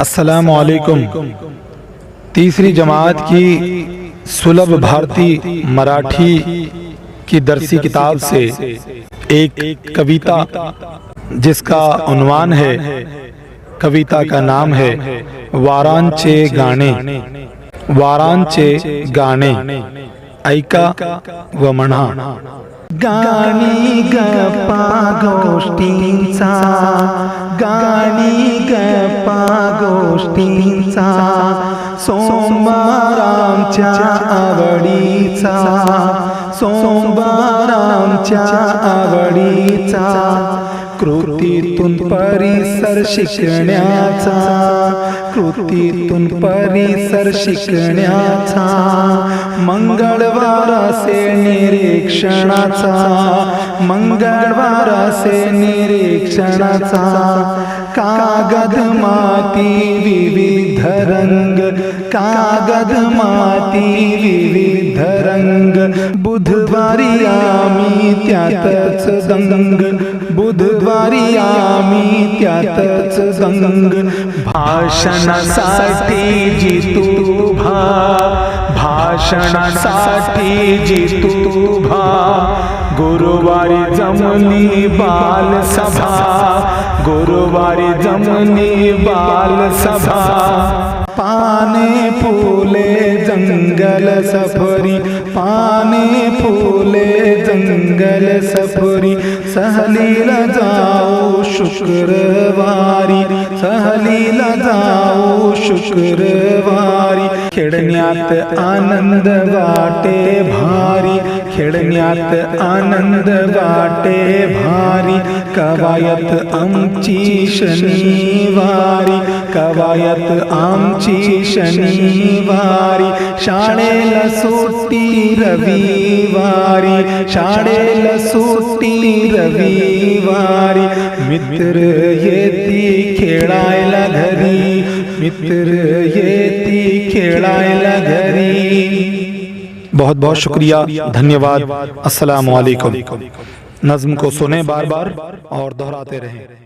अस्सलामु अलैकुम। तीसरी जमात की सुलभ भारती मराठी की दरसी किताब से एक कविता जिसका उन्वान है, कविता का नाम है वारांचे गाणे। वारांचे गाणे ऐका व म्हणा। गाणी गप्पा गोष्टींचा, गाणी गप्पा गोष्टींचा, सोमवार आमच्या आवडीचा, सोमवार आमच्या आवडीचा, कृतीतून परिसर शिकण्याचा, कृतीतून परिसर शिकण्याचा, मंगळवार असे निरीक्षणाचा, मंगळवार असे निरीक्षणाचा, कागद माती विविध रंग, कागद माती विविध रंग, बुधवारी आम्ही त्यातच दंग, बुधवारी आम्ही त्यातच दंग, भाषणासाठी जितू भा, भाषणासाठी जितू भा, गुरुवारी जमली बालसभा, गुरुवारी जमली बालसभा, पाने फुले जंगल सफरी, पाने फुले जंगल सफरी, सहलीला जाऊ शुक्रवारी, सहलीला जाऊ शुक्रवारी, खेळण्यात आनंद वाटे भारी, खेळण्यात आनंद वाटे भारी, कवायत आमची शनिवारी, कवायत आमची शनिवारी, शाळेला सुट्टी रविवारी, शाळेला सुट्टी रविवारी, मित्र येती खेळायला घरी, मित्र येती खेळायला घरी। बहुत बहुत शुक्रिया, धन्यवाद। अस्सलामु अलैकुम। नज़्म को सुने बार बार और दोहराते रहें।